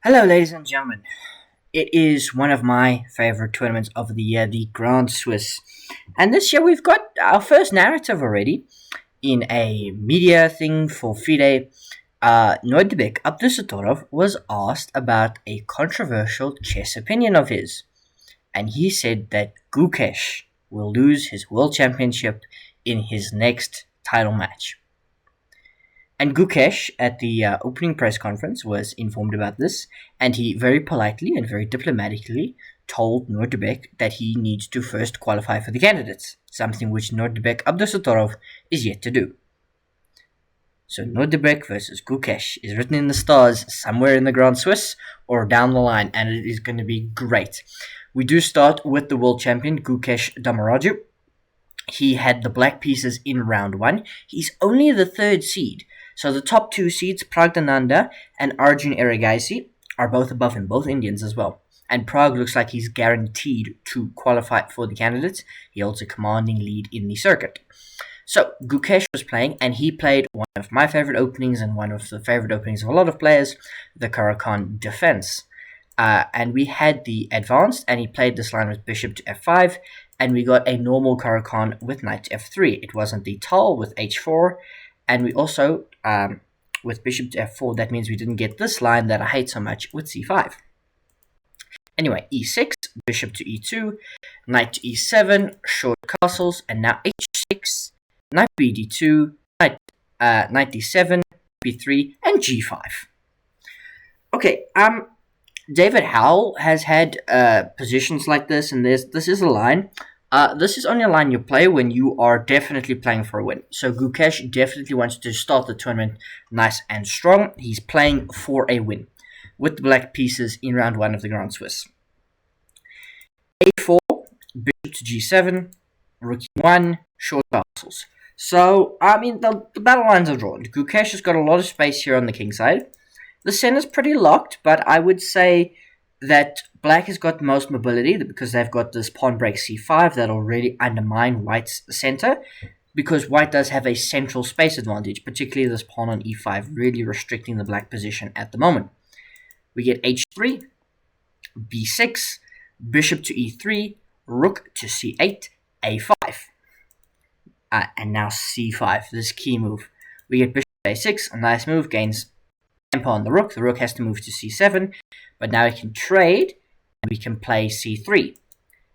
Hello, ladies and gentlemen. It is one of my favorite tournaments of the year, the Grand Swiss. And this year we've got our first narrative already in a media thing for FIDE. Nodirbek Abdusattorov was asked about a controversial chess opinion of his. And he said that Gukesh will lose his world championship in his next title match. And Gukesh, at the opening press conference, was informed about this, and he very politely and very diplomatically told Nodirbek that he needs to first qualify for the candidates, something which Nodirbek Abdusattorov is yet to do. So Nodirbek versus Gukesh is written in the stars somewhere in the Grand Swiss or down the line, and it is going to be great. We do start with the world champion, Gukesh Dommaraju. He had the black pieces in round one. He's only the third seed. So the top two seeds, Pragdananda and Arjun Erigaisi, are both above him, both Indians as well. And Prag looks like he's guaranteed to qualify for the candidates. He holds a commanding lead in the circuit. So Gukesh was playing, and he played one of my favorite openings and one of the favorite openings of a lot of players, the Karthikeyan defense. And we had the advanced, and he played this line with bishop to f5, and we got a normal Karthikeyan with knight to f3. It wasn't the tall with h4, and we also, with bishop to f4, that means we didn't get this line that I hate so much with c5. Anyway, e6, bishop to e2, knight to e7, short castles, and now h6, knight bd2, knight d7, b3, and g5. Okay, David Howell has had positions like this, and this is a line. This is only a line you play when you are definitely playing for a win. So Gukesh definitely wants to start the tournament nice and strong. He's playing for a win with the black pieces in round one of the Grand Swiss. a4, bishop to g7, rook e1, short castles. So, the battle lines are drawn. Gukesh has got a lot of space here on the king side. The center's pretty locked, but I would say that black has got most mobility because they've got this pawn break c5 that'll really undermine white's center, because white does have a central space advantage, particularly this pawn on e5, really restricting the black position at the moment. We get h3, b6, bishop to e3, rook to c8, a5. And now c5, this key move. We get bishop to a6, a nice move, gains tempo on the rook. The rook has to move to c7, but now we can trade, and we can play c3.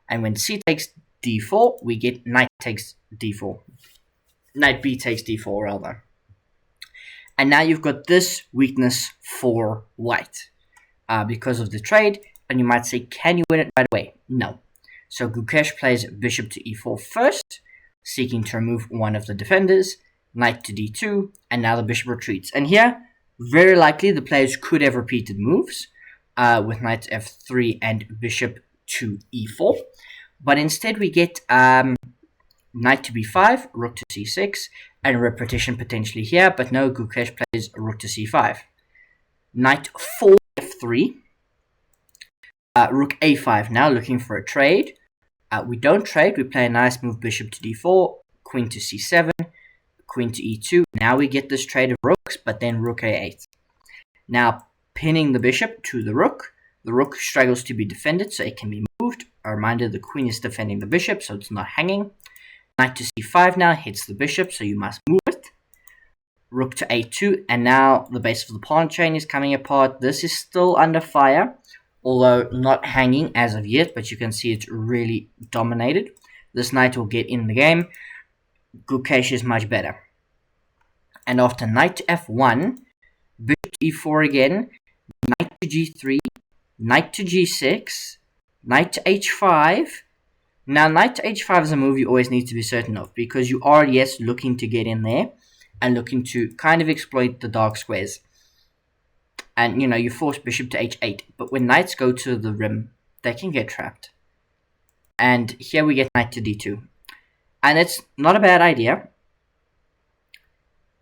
And when c takes d4, we get knight takes d4. Knight b takes d4, rather. And now you've got this weakness for white because of the trade, and you might say, can you win it right away? No. So Gukesh plays bishop to e4 first, seeking to remove one of the defenders, knight to d2, and now the bishop retreats. And here, very likely the players could have repeated moves with knight to f3 and bishop to e4. But instead we get knight to b5, rook to c6, and repetition potentially here. But no, Gukesh plays rook to c5. Knight 4 f3. Rook a5 now, looking for a trade. We don't trade. We play a nice move, bishop to d4, queen to c7, queen to e2. Now we get this trade of rooks, but then rook a8. Now pinning the bishop to the rook. The rook struggles to be defended, so it can be moved. A reminder, the queen is defending the bishop, so it's not hanging. Knight to c5 now hits the bishop, so you must move it. Rook to a2, and now the base of the pawn chain is coming apart. This is still under fire, although not hanging as of yet, but you can see it's really dominated. This knight will get in the game. Gukesh is much better. And after knight to f1, bishop to e4 again, knight to g3, knight to g6, knight to h5. Now, knight to h5 is a move you always need to be certain of, because you are, yes, looking to get in there and looking to kind of exploit the dark squares. And, you force bishop to h8. But when knights go to the rim, they can get trapped. And here we get knight to d2. And it's not a bad idea,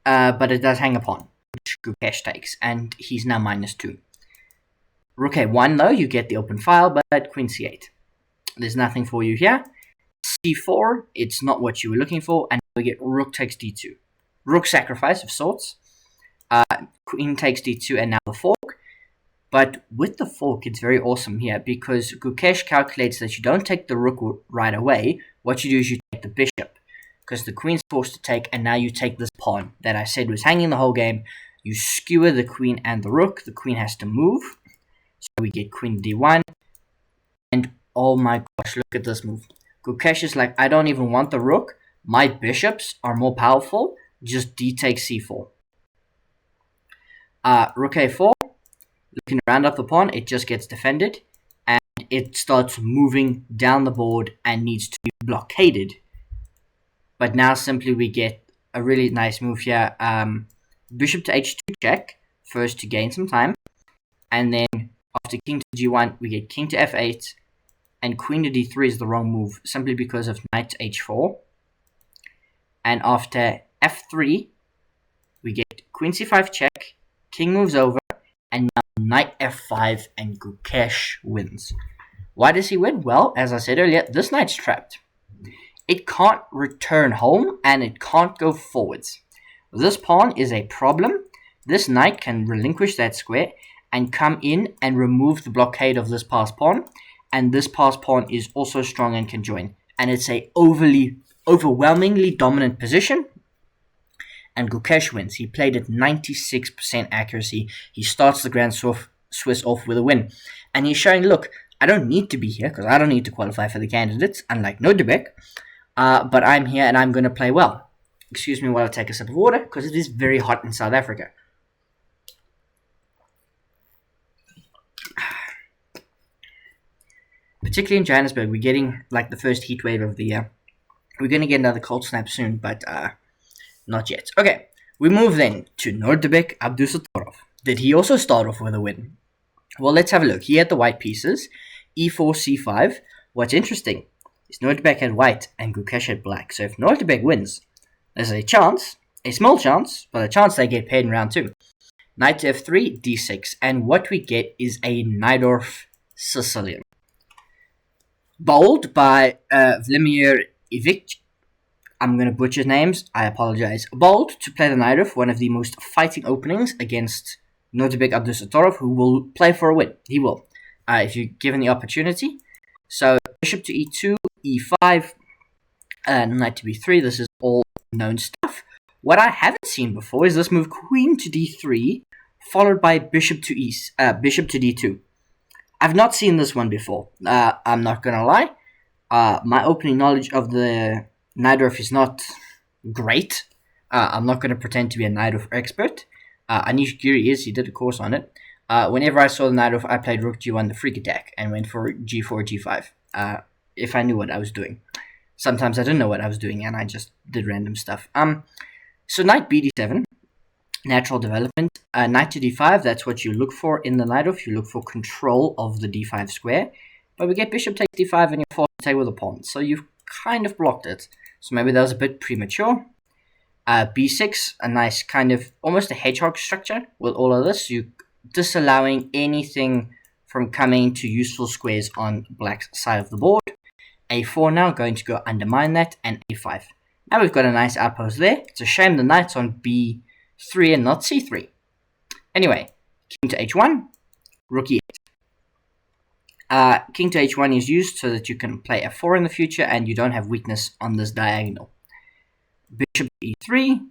but it does hang a pawn, which Gukesh takes, and he's now -2. Rook a1, though, you get the open file, but queen c8. There's nothing for you here. c4, it's not what you were looking for, and we get rook takes d2. Rook sacrifice of sorts. Queen takes d2, and now the fork. But with the fork, it's very awesome here because Gukesh calculates that you don't take the rook right away. What you do is you take the bishop because the queen's forced to take, and now you take this pawn that I said was hanging the whole game. You skewer the queen and the rook. The queen has to move. So we get queen d1. And oh my gosh, look at this move. Gukesh is like, I don't even want the rook. My bishops are more powerful. Just d takes c4. Rook a4. Looking around up the pawn, it just gets defended. And it starts moving down the board and needs to be blockaded. But now simply we get a really nice move here. Bishop to h2 check. First to gain some time. And then after king to g1, we get king to f8. And queen to d3 is the wrong move, simply because of knight to h4. And after f3, we get queen c5 check, king moves over, and now knight f5, and Gukesh wins. Why does he win? Well, as I said earlier, this knight's trapped. It can't return home, and it can't go forwards. This pawn is a problem. This knight can relinquish that square and come in and remove the blockade of this passed pawn. And this passed pawn is also strong and can join. And it's a overwhelmingly dominant position. And Gukesh wins. He played at 96% accuracy. He starts the Grand Swiss off with a win. And he's showing, look, I don't need to be here because I don't need to qualify for the candidates, unlike Nodirbek. But I'm here and I'm going to play well. Excuse me while I take a sip of water because it is very hot in South Africa. Particularly in Johannesburg, we're getting like the first heat wave of the year. We're going to get another cold snap soon, but not yet. Okay, we move then to Nodirbek Abdusattorov. Did he also start off with a win? Well, let's have a look. He had the white pieces, e4, c5. What's interesting is Nodirbek had white and Gukesh had black. So if Nodirbek wins, there's a chance, a small chance, but a chance they get paid in round 2. Knight to f3, d6. And what we get is a Najdorf Sicilian. Bowled by Vladimir Ivic. I'm going to butcher names. I apologize. Bowled to play the Najdorf, one of the most fighting openings against Nodirbek Abdusattorov, who will play for a win. He will, if you're given the opportunity. So bishop to e2, e5, knight to b3. This is all known stuff. What I haven't seen before is this move queen to d3, followed by bishop to d2. I've not seen this one before. I'm not going to lie. My opening knowledge of the Najdorf is not great. I'm not going to pretend to be a Najdorf expert. Anish Giri is. He did a course on it. Whenever I saw the Najdorf, I played rook g1, the freak attack, and went for g4, g5. If I knew what I was doing. Sometimes I didn't know what I was doing, and I just did random stuff. So knight bd7. Natural development. Knight to d5, that's what you look for in the Najdorf. You look for control of the d5 square. But we get bishop takes d5 and you're forced to take with a pawn. So you've kind of blocked it. So maybe that was a bit premature. b6, a nice kind of almost a hedgehog structure with all of this. You disallowing anything from coming to useful squares on black's side of the board. a4 now, going to go undermine that, and a5. Now we've got a nice outpost there. It's a shame the knight's on b3 and not c3. Anyway, king to h1, rook e8. King to h1 is used so that you can play f4 in the future and you don't have weakness on this diagonal. Bishop to e3,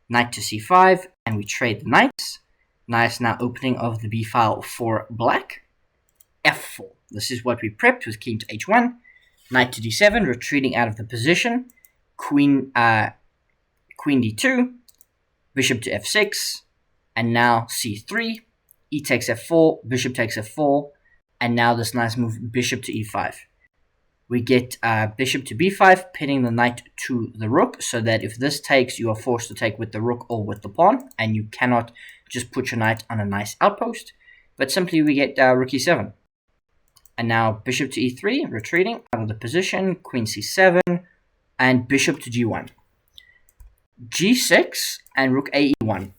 knight to c5, and we trade the knights. Nice now opening of the b file for black. f4. This is what we prepped with king to h1. Knight to d7, retreating out of the position. Queen d2, bishop to f6, and now c3. E takes f4, bishop takes f4, and now this nice move, bishop to e5. We get bishop to b5, pinning the knight to the rook, so that if this takes, you are forced to take with the rook or with the pawn, and you cannot just put your knight on a nice outpost, but simply we get rook e7. And now bishop to e3, retreating out of the position, queen c7, and bishop to g1. g6 and rook ae1.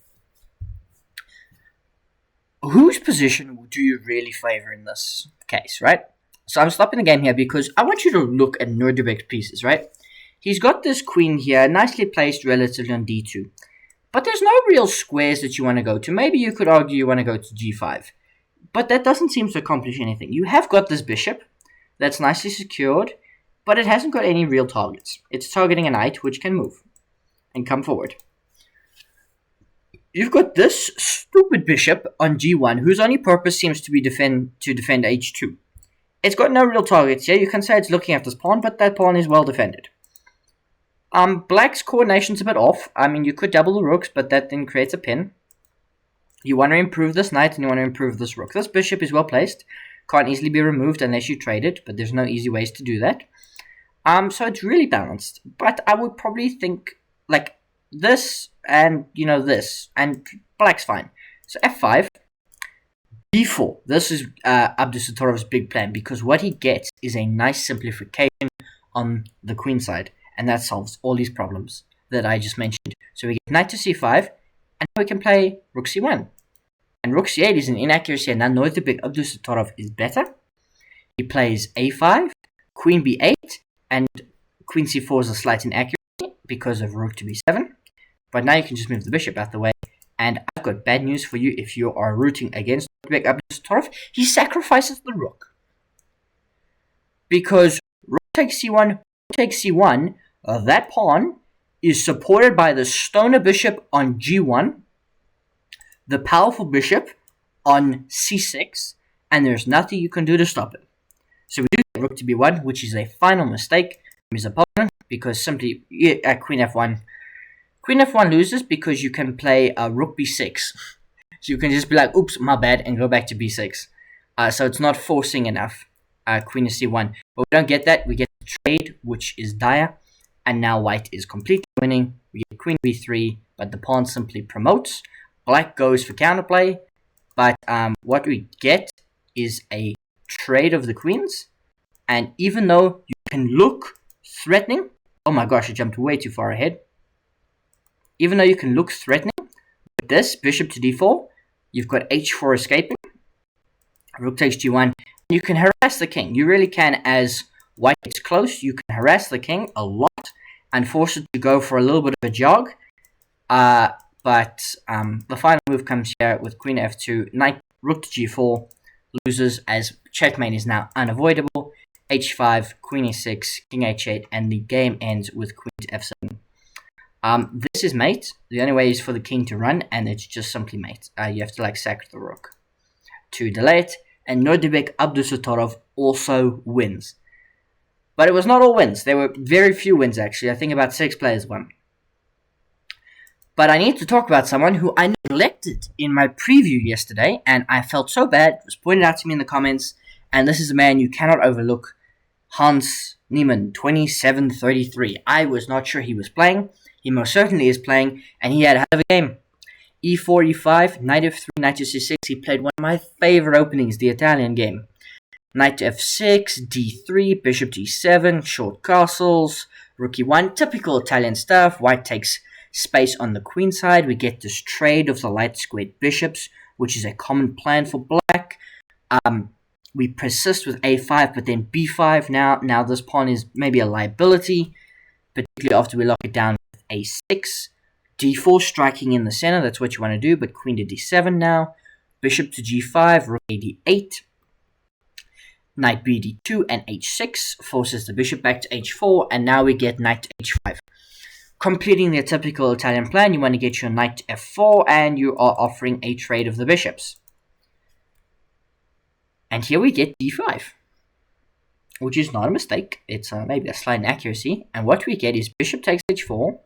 Whose position do you really favor in this case, right? So I'm stopping the game here because I want you to look at Nodirbek's pieces, right? He's got this queen here, nicely placed relatively on d2. But there's no real squares that you want to go to. Maybe you could argue you want to go to g5. But that doesn't seem to accomplish anything. You have got this bishop that's nicely secured, but it hasn't got any real targets. It's targeting a knight, which can move and come forward. You've got this stupid bishop on g1, whose only purpose seems to be defend h2. It's got no real targets here. You can say it's looking at this pawn, but that pawn is well defended. Black's coordination's a bit off. I mean, you could double the rooks, but that then creates a pin. You want to improve this knight, and you want to improve this rook. This bishop is well placed. Can't easily be removed unless you trade it, but there's no easy ways to do that. So it's really balanced. But I would probably think, like, this and, this, and black's fine. So f5, b4. This is Abdusattorov's big plan, because what he gets is a nice simplification on the queen side, and that solves all these problems that I just mentioned. So we get knight to c5, and now we can play rook c1. And rook c8 is an inaccuracy, and now Nodirbek Abdusattorov is better. He plays a5, queen b8, and queen c4 is a slight inaccuracy because of rook to b7. But now you can just move the bishop out the way. And I've got bad news for you if you are rooting against Nodirbek Abdusattorov. He sacrifices the rook. Because rook takes c1, rook takes c1, that pawn is supported by the stoner bishop on g1, the powerful bishop on c6, and there's nothing you can do to stop it. So we do get rook to b1, which is a final mistake from his opponent, because simply queen f1. Queen f1 loses because you can play rook b6. So you can just be like, oops, my bad, and go back to b6. So it's not forcing enough. Queen to c1. But we don't get that. We get the trade, which is dire. And now white is completely winning. We get queen b3, but the pawn simply promotes. Black goes for counterplay. But what we get is a trade of the queens. And even though you can look threatening... Oh my gosh, I jumped way too far ahead. Even though you can look threatening, with this, bishop to d4, you've got h4 escaping. Rook takes g1. You can harass the king. You really can, as white gets close, you can harass the king a lot and force it to go for a little bit of a jog. But the final move comes here with queen f2, knight, rook to g4, loses as checkmate is now unavoidable. h5, queen e6, king h8, and the game ends with queen to f7. This is mate. The only way is for the king to run, and it's just simply mate. You have to sack the rook to delay it. And Nodirbek Abdusattorov also wins. But it was not all wins. There were very few wins, actually. I think about 6 players won. But I need to talk about someone who I neglected in my preview yesterday, and I felt so bad. It was pointed out to me in the comments, and this is a man you cannot overlook. Hans Nieman, 27-33. I was not sure he was playing. He most certainly is playing, and he had a hell of a game. e4, e5, knight f3, knight to c6. He played one of my favorite openings, the Italian game. Knight to f6, d3, bishop to e7, short castles, rook e1, typical Italian stuff. White takes space on the queen side. We get this trade of the light squared bishops, which is a common plan for black. We persist with a5, but then b5. Now this pawn is maybe a liability, particularly after we lock it down with a6. d4 striking in the center, that's what you want to do, but queen to d7 now. Bishop to g5, rook a d8. Knight b d2 and h6 forces the bishop back to h4, and now we get knight to h5. Completing the typical Italian plan, you want to get your knight to f4, and you are offering a trade of the bishops. And here we get d5, which is not a mistake. It's maybe a slight inaccuracy. And what we get is bishop takes h4,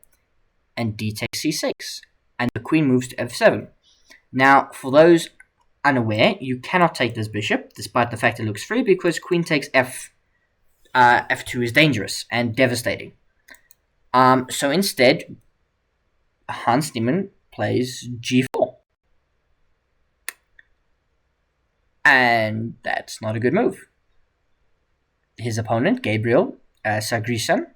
and d takes c6, and the queen moves to f7. Now, for those unaware, you cannot take this bishop, despite the fact it looks free, because queen takes f2 is dangerous and devastating. So instead, Hans Nieman plays g4. And that's not a good move. His opponent, Gabriel Sagrisan,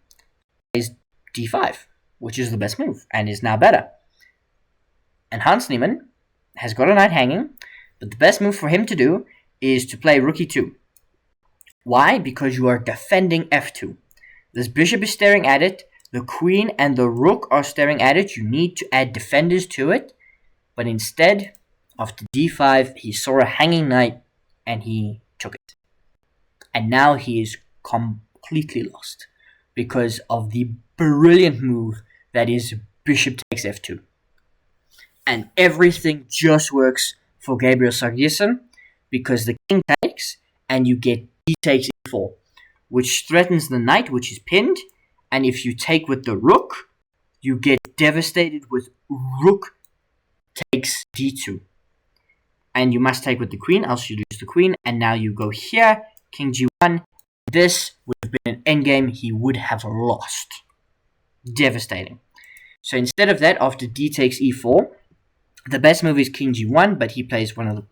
plays d5, which is the best move, and is now better. And Hans Nieman has got a knight hanging, but the best move for him to do is to play rook e2. Why? Because you are defending f2. This bishop is staring at it, the queen and the rook are staring at it. You need to add defenders to it, but instead After d5, he saw a hanging knight, and he took it. And now he is completely lost because of the brilliant move that is bishop takes f2. And everything just works for Gabriel Sargsyan because the king takes, and you get d takes e4, which threatens the knight, which is pinned. And if you take with the rook, you get devastated with rook takes d2. And you must take with the queen, else you lose the queen. And now you go here, king g1. This would have been an endgame he would have lost. Devastating. So instead of that, after d takes e4, the best move is king g1, but he plays one of the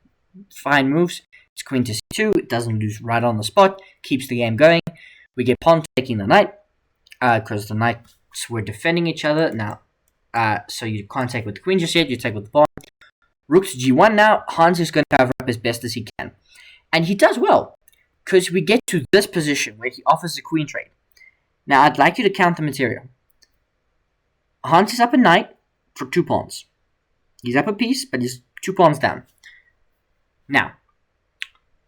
fine moves. It's queen to c2. It doesn't lose right on the spot. Keeps the game going. We get pawn taking the knight, because the knights were defending each other. Now, so you can't take with the queen just yet. You take with the pawn. Rook to g1 now. Hans is going to cover up as best as he can. And he does well, because we get to this position where he offers a queen trade. Now, I'd like you to count the material. Hans is up a knight for 2 pawns. He's up a piece, but he's 2 pawns down. Now,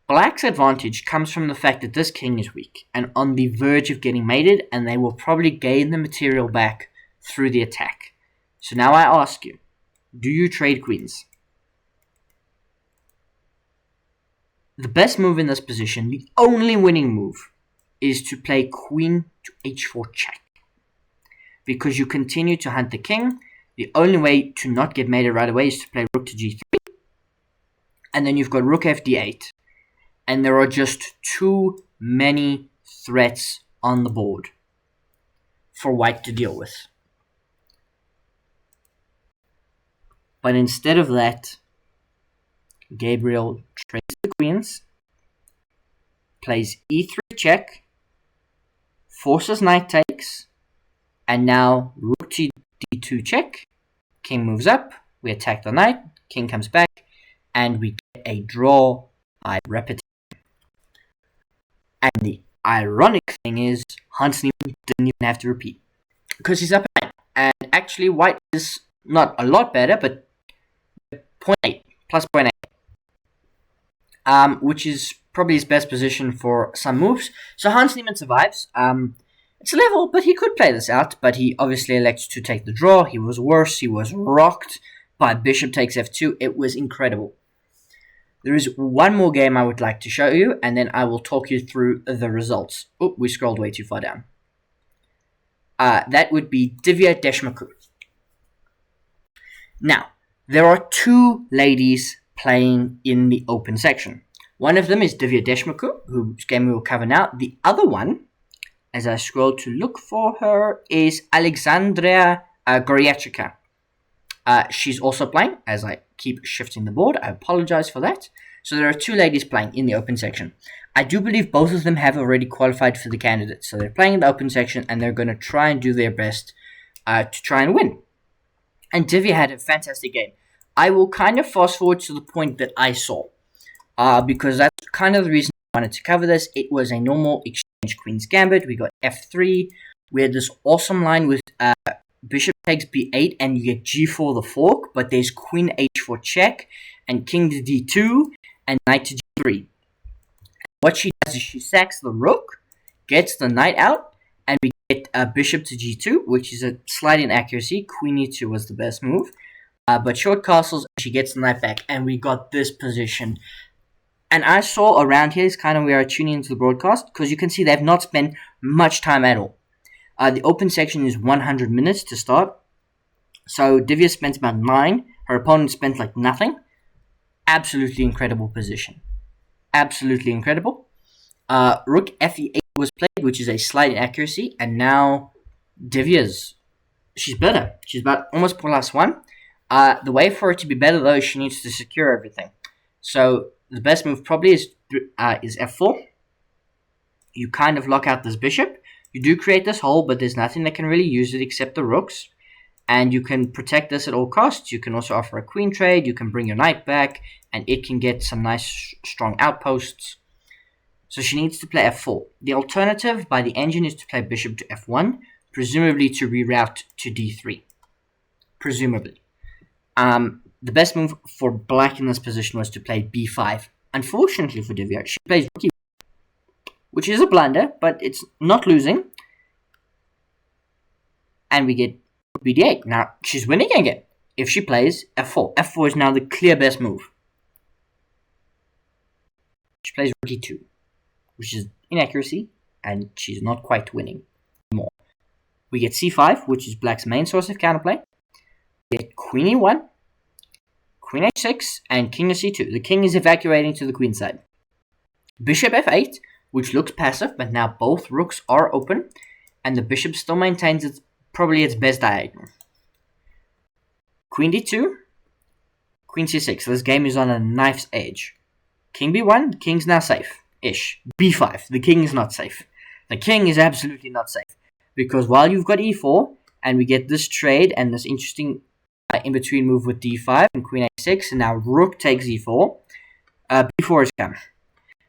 Black's advantage comes from the fact that this king is weak and on the verge of getting mated, and they will probably gain the material back through the attack. So now I ask you, do you trade queens? The best move in this position, the only winning move, is to play queen to h4 check. Because you continue to hunt the king, the only way to not get mated right away is to play rook to g3. And then you've got rook fd8. And there are just too many threats on the board for white to deal with. But instead of that, Gabriel trades the queens, plays e3 check, forces knight takes, and now rook to d2 check, king moves up, we attack the knight, king comes back, and we get a draw by repetition. And the ironic thing is, Hans Nieman didn't even have to repeat, because he's up a knight. And actually, white is not a lot better, but 0.8, plus 0.8. Which is probably his best position for some moves. So Hans Nieman survives. It's a level, but he could play this out, but he obviously elects to take the draw. He was worse. He was rocked by bishop takes f2. It was incredible. There is one more game I would like to show you, and then I will talk you through the results. Oh, we scrolled way too far down. That would be Divya Deshmukh. Now, there are 2 ladies playing in the open section. One of them is Divya Deshmukh, whose game we will cover now. The other one, as I scroll to look for her, is Alexandria Goryacheva. She's also playing, as I keep shifting the board. I apologize for that. So there are 2 ladies playing in the open section. I do believe both of them have already qualified for the candidates. So they're playing in the open section, and they're going to try and do their best to try and win. And Divya had a fantastic game. I will kind of fast forward to the point that I saw, because that's kind of the reason I wanted to cover this. It was a normal exchange queen's gambit. We got f3. We had this awesome line with bishop takes b8, and you get g4 the fork, but there's queen h4 check, and king to d2, and knight to g3. What she does is she sacks the rook, gets the knight out, and we get bishop to g2, which is a slight inaccuracy. Queen e2 was the best move. But short castles, she gets the knight back, and we got this position. And I saw around here is kind of where I tune into the broadcast, because you can see they've not spent much time at all. The open section is 100 minutes to start. So Divya spent about 9. Her opponent spent like nothing. Absolutely incredible position. Absolutely incredible. Rook fe8 was played, which is a slight inaccuracy. And now Divya's, she's better. She's about almost +1. The way for her to be better, though, is she needs to secure everything. So the best move probably is f4. You kind of lock out this bishop. You do create this hole, but there's nothing that can really use it except the rooks. And you can protect this at all costs. You can also offer a queen trade. You can bring your knight back, and it can get some nice, strong outposts. So she needs to play f4. The alternative by the engine is to play bishop to f1, presumably to reroute to d3. Presumably. the best move for black in this position was to play b5. Unfortunately for Divya, she plays rook e1, which is a blunder, but it's not losing. And we get bd8. Now, she's winning again. If she plays f4, f4 is now the clear best move. She plays rook e2, which is inaccuracy, and she's not quite winning anymore. We get c5, which is black's main source of counterplay. We get queen e1, queen h6, and king to c2. The king is evacuating to the queen side. Bishop f8, which looks passive, but now both rooks are open, and the bishop still maintains probably its best diagonal. Queen d2, queen c6. This game is on a knife's edge. King b1, the king's now safe-ish. b5, the king is not safe. The king is absolutely not safe. Because while you've got e4, and we get this trade and this interesting in-between move with d5 and queen a6, and now rook takes e4, b4 is coming.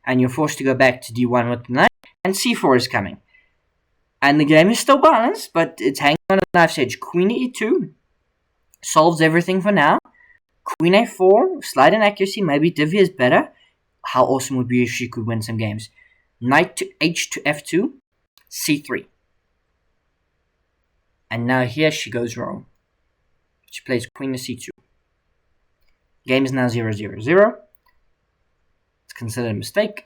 And you're forced to go back to d1 with the knight, and c4 is coming. And the game is still balanced, but it's hanging on a knife's edge. Queen e2 solves everything for now. Queen a4, slight inaccuracy, maybe Divya is better. How awesome would it be if she could win some games? Knight to h to f2, c3. And now here she goes wrong. She plays queen to c2. Game is now 0-0-0. It's considered a mistake.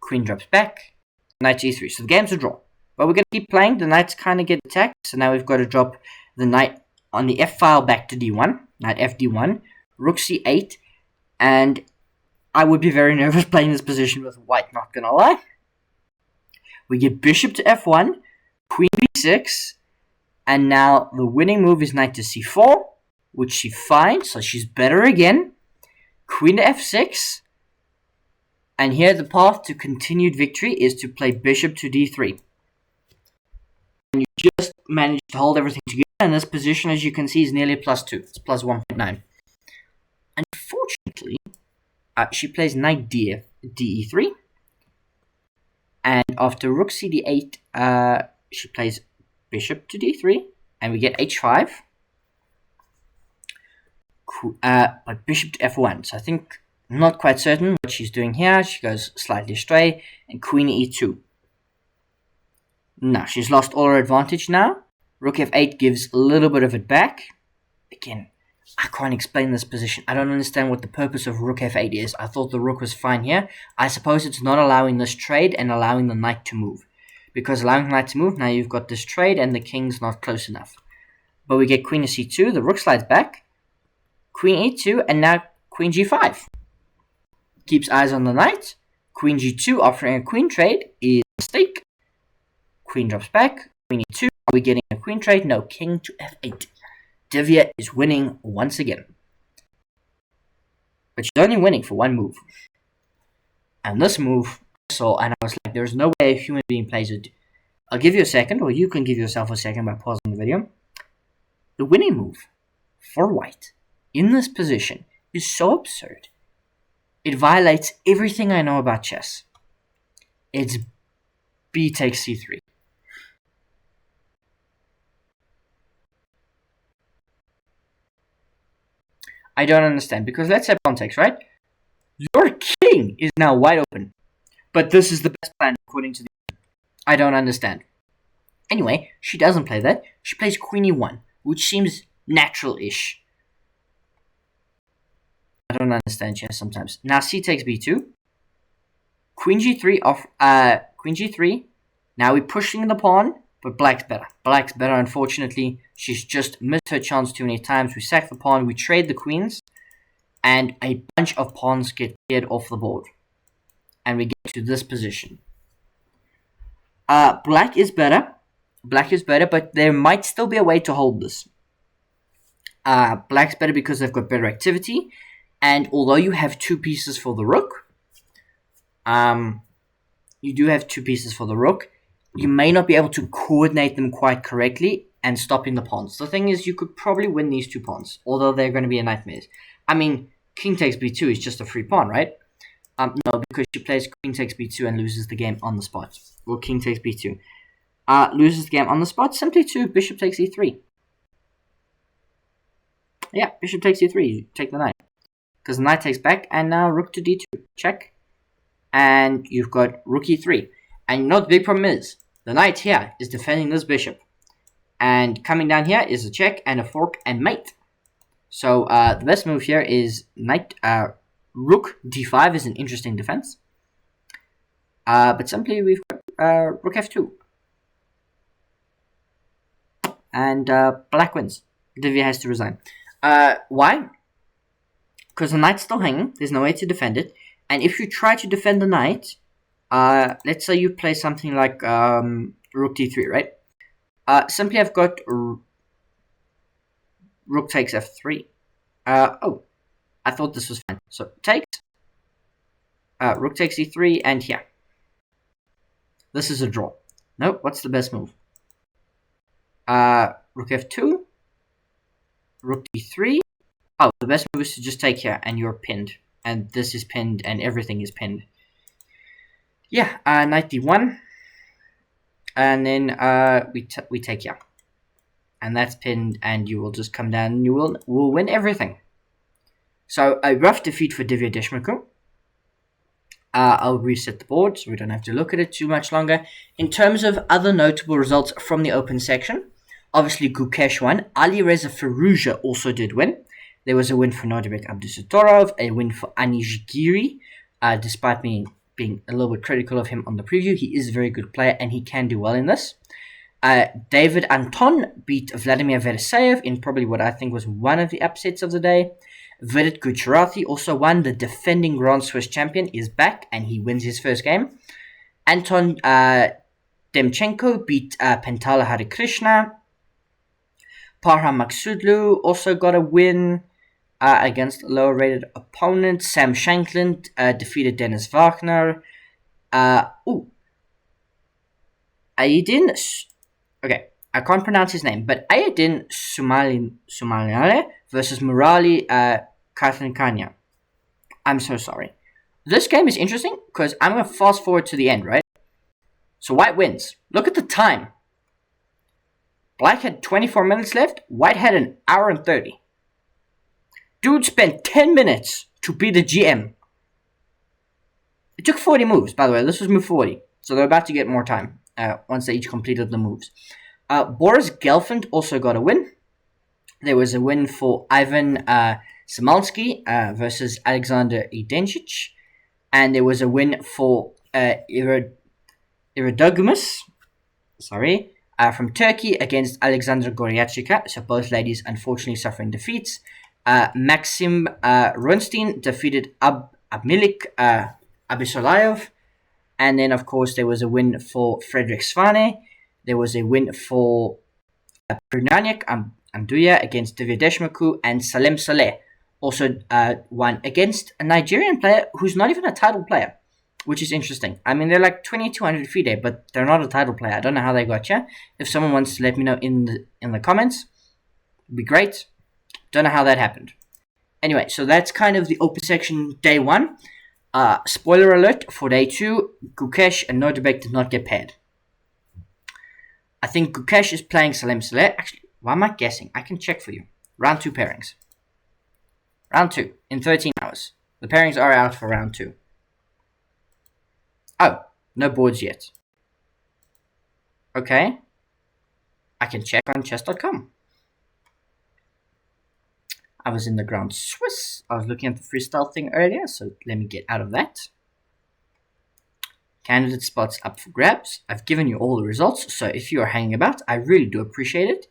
Queen drops back. Knight to e3. So the game's a draw. But we're going to keep playing. The knights kind of get attacked. So now we've got to drop the knight on the f file back to d1. Knight fd1. Rook c8. And I would be very nervous playing this position with white, not going to lie. We get bishop to f1. Queen b6. And now the winning move is knight to c4, which she finds, so she's better again. Queen to f6. And here the path to continued victory is to play bishop to d3. And you just managed to hold everything together, and this position, as you can see, is nearly +2. It's plus 1.9. Unfortunately, she plays knight de3. And after rook cd8, she plays bishop to d3, and we get h5. But bishop to f1. So I think, I'm not quite certain what she's doing here. She goes slightly astray, and queen e2. Now, she's lost all her advantage now. Rook f8 gives a little bit of it back. Again, I can't explain this position. I don't understand what the purpose of rook f8 is. I thought the rook was fine here. I suppose it's not allowing this trade and allowing the knight to move. Because allowing the knight to move, now you've got this trade and the king's not close enough. But we get queen to c2, the rook slides back. Queen e2, and now queen g5. Keeps eyes on the knight. Queen g2 offering a queen trade is a mistake. Queen drops back. Queen e2. Are we getting a queen trade? No, king to f8. Divya is winning once again. But she's only winning for one move. And this move, and I was like, there's no way a human being plays it. I'll give you a second, or you can give yourself a second by pausing the video. The winning move for white in this position is so absurd. It violates everything I know about chess. It's b takes c3. I don't understand, because let's have context, right? Your king is now wide open. But this is the best plan according to the... I don't understand. Anyway, she doesn't play that. She plays queen e1, which seems natural-ish. I don't understand chess sometimes. Now c takes b2. Queen g3 off. Queen g3. Now we're pushing the pawn, but black's better. Black's better, unfortunately. She's just missed her chance too many times. We sack the pawn, we trade the queens, and a bunch of pawns get cleared off the board. And we get to this position. Black is better. Black is better, but there might still be a way to hold this. Black's better because they've got better activity. And although you have two pieces for the rook, you do have two pieces for the rook, you may not be able to coordinate them quite correctly and stopping the pawns. The thing is, you could probably win these two pawns, although they're going to be a nightmare. I mean, king takes b2 is just a free pawn, right? No, because she plays queen takes b2 and loses the game on the spot. Or king takes b2. Loses the game on the spot simply to bishop takes e3. Yeah, bishop takes e3, you take the knight. Because the knight takes back, and now rook to d2, check. And you've got rook e3. And you know what the big problem is? The knight here is defending this bishop. And coming down here is a check and a fork and mate. So the best move here is knight, rook d5 is an interesting defense. But simply we've got rook f2. And black wins. Divya has to resign. Why? Because the knight's still hanging. There's no way to defend it. And if you try to defend the knight, let's say you play something like rook d3, right? Simply I've got rook takes f3. Oh, I thought this was fine. So takes, rook takes e3, and here. This is a draw. No, what's the best move? Rook f2, rook d3. Oh, the best move is to just take here, and you're pinned. And this is pinned, and everything is pinned. Yeah, knight d1. And then we take here. And that's pinned, and you will just come down, and you will win everything. So, a rough defeat for Divya Deshmukh. I'll reset the board, so we don't have to look at it too much longer. In terms of other notable results from the open section, obviously Gukesh won. Alireza Firouzja also did win. There was a win for Nodirbek Abdusattorov, a win for Anish Giri, despite me being a little bit critical of him on the preview. He is a very good player, and he can do well in this. David Anton beat Vladimir Versayev in probably what I think was one of the upsets of the day. Vidit Gujarathi also won. The defending Grand Swiss champion is back, and he wins his first game. Anton Demchenko beat Pentala Harikrishna. Parham Maksudlu also got a win against a lower-rated opponent. Sam Shankland defeated Dennis Wagner. Aydin... Okay, I can't pronounce his name, but Aydin Suleymanli versus Murali Karthikeyan. I'm so sorry. This game is interesting because I'm going to fast forward to the end, right? So white wins. Look at the time. Black had 24 minutes left. White had an hour and 30. Dude spent 10 minutes to be the GM. It took 40 moves, by the way. This was move 40. So they're about to get more time once they each completed the moves. Boris Gelfand also got a win. There was a win for Ivan Szymanski versus Alexander Idenchich. And there was a win for Iridogumus, from Turkey against Alexandra Goryachika. So both ladies unfortunately suffering defeats. Maxim Runstein defeated Abmilik Abisolayov. And then, of course, there was a win for Frederick Svane. There was a win for Prunaniak Amduya against Divya Deshmukh. And Salem Saleh also won against a Nigerian player who's not even a title player, which is interesting. I mean, they're like 2200 FIDE, but they're not a title player. I don't know how they got here. If someone wants to let me know in the comments, it'd be great. Don't know how that happened. Anyway, so that's kind of the open section day 1. Spoiler alert, for day 2, Gukesh and Nodirbek did not get paired. I think Gukesh is playing Salem Saleh. Actually, why am I guessing? I can check for you. Round 2 pairings. Round 2, in 13 hours. The pairings are out for round 2. Oh, no boards yet. Okay. I can check on chess.com. I was in the Grand Swiss. I was looking at the freestyle thing earlier, so let me get out of that. Candidate spots up for grabs. I've given you all the results, so if you are hanging about, I really do appreciate it.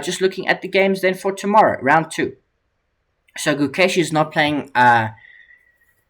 Just looking at the games then for tomorrow, round 2. So Gukesh is not playing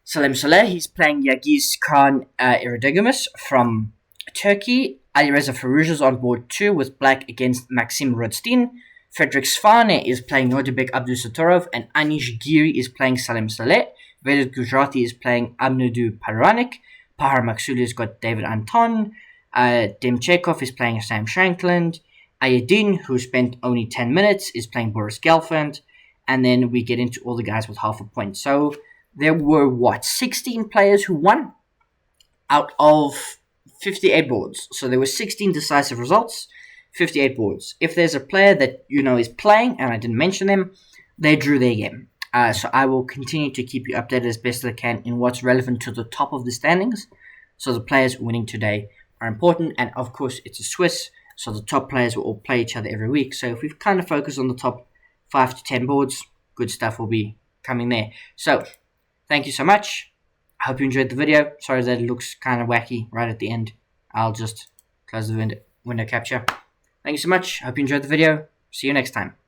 Salem Saleh. He's playing Yagiz Khan Iridogumus from Turkey. Alireza Firouzja is on board 2 with black against Maxim Runstein. Frederick Svane is playing Nodirbek Abdusattorov, and Anish Giri is playing Salem Saleh. Vedit Gujarathi is playing Amnudu Paranik. Pahar Maksuli's got David Anton. Demchekov is playing Sam Shankland. Aydin, who spent only 10 minutes, is playing Boris Gelfand. And then we get into all the guys with half a point. So there were, 16 players who won out of 58 boards. So there were 16 decisive results. 58 boards. If there's a player that you know is playing, and I didn't mention them, they drew their game. So I will continue to keep you updated as best as I can in what's relevant to the top of the standings. So the players winning today are important, and of course it's a Swiss, so the top players will all play each other every week. So if we kind of focus on the top 5 to 10 boards, good stuff will be coming there. So thank you so much. I hope you enjoyed the video. Sorry that it looks kind of wacky right at the end. I'll just close the window capture. Thank you so much. I hope you enjoyed the video. See you next time.